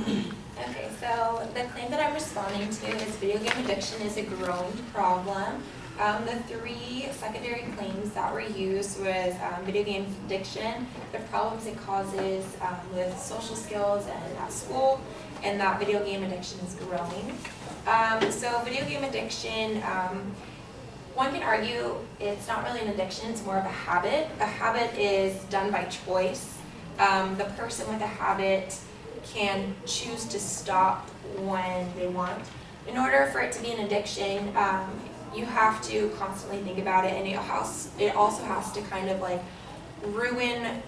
Okay, so the claim that I'm responding to is video game addiction is a growing problem. The three secondary claims that were used was video game addiction, the problems it causes with social skills and at school, and that video game addiction is growing. So video game addiction, one can argue it's not really an addiction, it's more of a habit. A habit is done by choice. The person with a habit can choose to stop when they want. In order for it to be an addiction, you have to constantly think about it, and it also has to kind of like ruin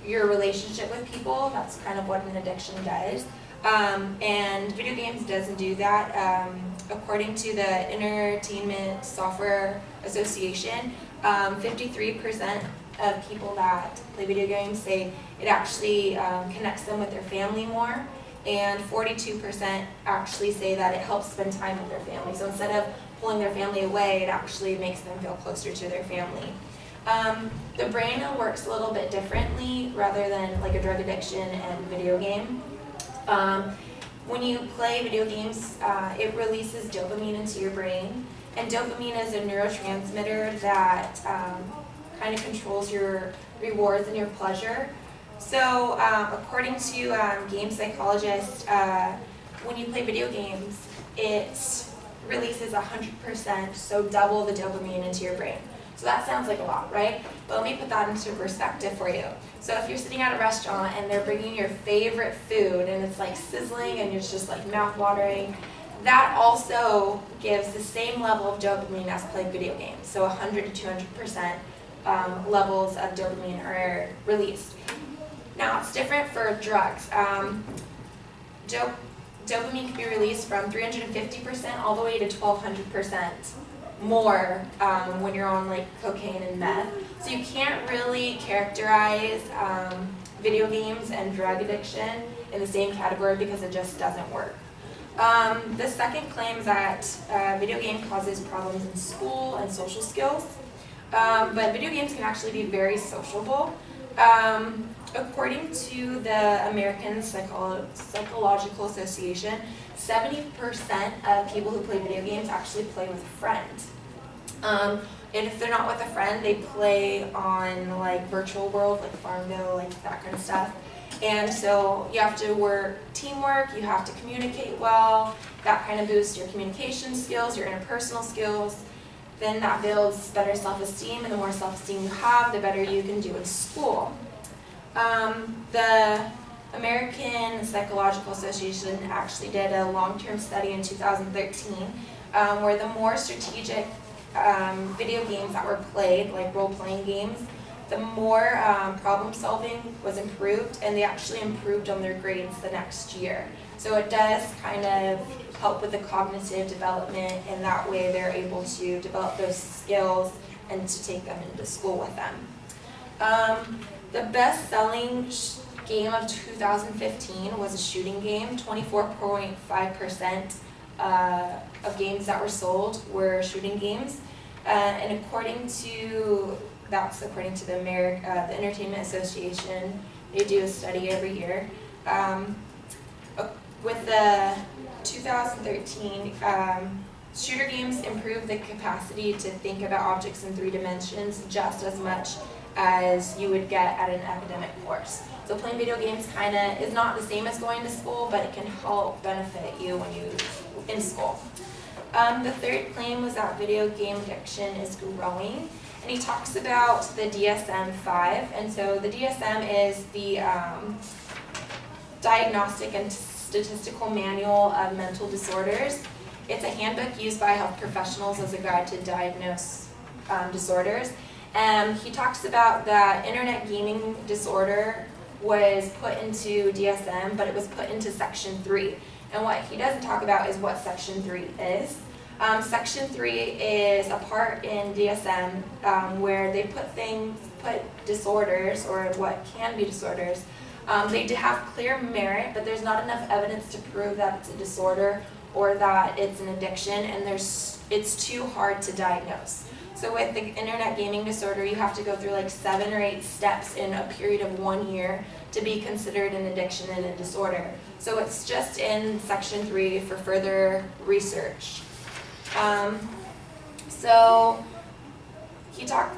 your relationship with people. That's kind of what an addiction does. And video games doesn't do that. According to the Entertainment Software Association, 53% of people that play video games say it actually connects them with their family more, and 42% actually say that it helps spend time with their family. So instead of pulling their family away, it actually makes them feel closer to their family. The brain works a little bit differently rather than like a drug addiction and video game. When you play video games, it releases dopamine into your brain, and dopamine is a neurotransmitter that kind of controls your rewards and your pleasure. So according to game psychologists, when you play video games, it releases 100%, so double the dopamine into your brain. So that sounds like a lot, right? But let me put that into perspective for you. So if you're sitting at a restaurant and they're bringing your favorite food and it's like sizzling and it's just like mouth-watering, that also gives the same level of dopamine as playing video games. So 100 to 200% levels of dopamine are released. Now it's different for drugs. Dopamine can be released from 350% all the way to 1200% more when you're on like cocaine and meth. So you can't really characterize video games and drug addiction in the same category because it just doesn't work. The second claim is that video game causes problems in school and social skills, but video games can actually be very sociable. According to the American Psychological Association, 70% of people who play video games actually play with a friend. And if they're not with a friend, they play on like virtual world, like Farmville, like that kind of stuff. And so you have to work teamwork, you have to communicate well, that kind of boosts your communication skills, your interpersonal skills. Then that builds better self-esteem, and the more self-esteem you have, the better you can do in school. The American Psychological Association actually did a long-term study in 2013 where the more strategic video games that were played, like role-playing games, the more problem solving was improved, and they actually improved on their grades the next year. So it does kind of help with the cognitive development, and that way they're able to develop those skills and to take them into school with them. The best-selling game of 2015 was a shooting game. 24.5% of games that were sold were shooting games, and that's according to the Entertainment Association. They do a study every year. With the 2013, shooter games improve the capacity to think about objects in 3 dimensions just as much as you would get at an academic course. So playing video games kind of is not the same as going to school, but it can help benefit you when you're in school. The third claim was that video game addiction is growing, and he talks about the DSM-5, and so the DSM is the Diagnostic and Statistical Manual of Mental Disorders. It's a handbook used by health professionals as a guide to diagnose disorders. He talks about that internet gaming disorder was put into DSM, but it was put into Section 3. And what he doesn't talk about is what Section 3 is. Section 3 is a part in DSM where they put disorders, or what can be disorders. They have clear merit, but there's not enough evidence to prove that it's a disorder or that it's an addiction, and it's too hard to diagnose. So with the internet gaming disorder, you have to go through like 7 or 8 steps in a period of 1 year to be considered an addiction and a disorder. So it's just in section 3 for further research. So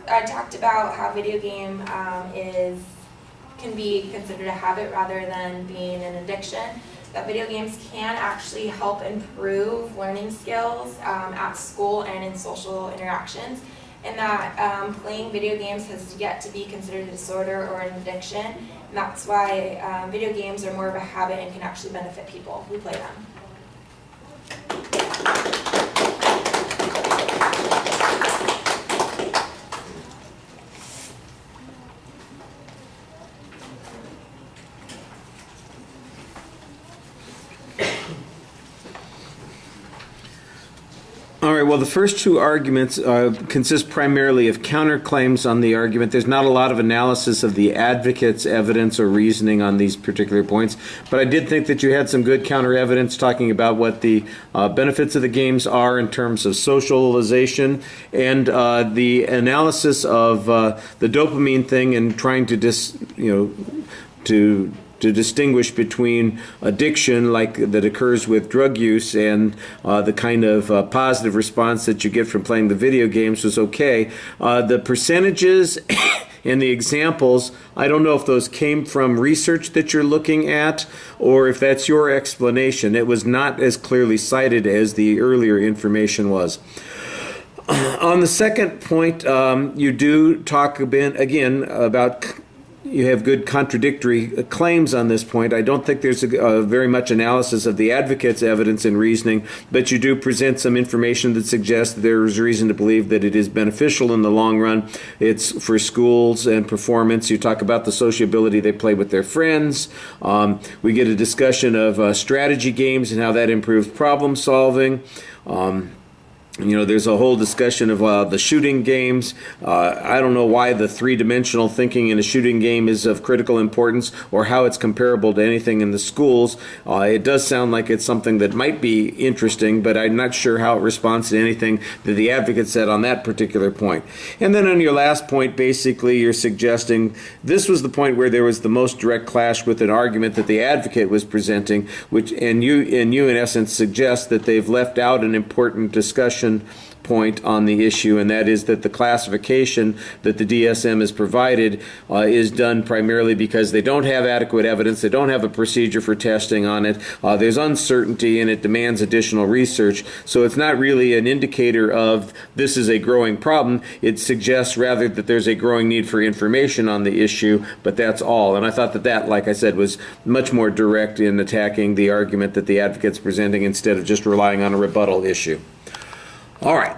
I talked about how video game can be considered a habit rather than being an addiction. That video games can actually help improve learning skills at school and in social interactions, and that playing video games has yet to be considered a disorder or an addiction, and that's why video games are more of a habit and can actually benefit people who play them. All right, well, the first two arguments consist primarily of counterclaims on the argument. There's not a lot of analysis of the advocate's evidence or reasoning on these particular points, but I did think that you had some good counter evidence talking about what the benefits of the games are in terms of socialization, and the analysis of the dopamine thing and trying to to distinguish between addiction like that occurs with drug use and the kind of positive response that you get from playing the video games was okay. The percentages and the examples, I don't know if those came from research that you're looking at or if that's your explanation. It was not as clearly cited as the earlier information was. On the second point, you do talk a bit, again, about you have good contradictory claims on this point. I don't think there's very much analysis of the advocate's evidence and reasoning, but you do present some information that suggests that there is reason to believe that it is beneficial in the long run. It's for schools and performance. You talk about the sociability they play with their friends. We get a discussion of strategy games and how that improves problem solving. There's a whole discussion of the shooting games. I don't know why the three-dimensional thinking in a shooting game is of critical importance or how it's comparable to anything in the schools. It does sound like it's something that might be interesting, but I'm not sure how it responds to anything that the advocate said on that particular point. And then on your last point, basically, you're suggesting this was the point where there was the most direct clash with an argument that the advocate was presenting, and you in essence suggest that they've left out an important discussion point on the issue, and that is that the classification that the DSM has provided is done primarily because they don't have adequate evidence, they don't have a procedure for testing on it, there's uncertainty, and it demands additional research. So it's not really an indicator of this is a growing problem. It suggests rather that there's a growing need for information on the issue, but that's all. And I thought that, like I said, was much more direct in attacking the argument that the advocate's presenting instead of just relying on a rebuttal issue. All right.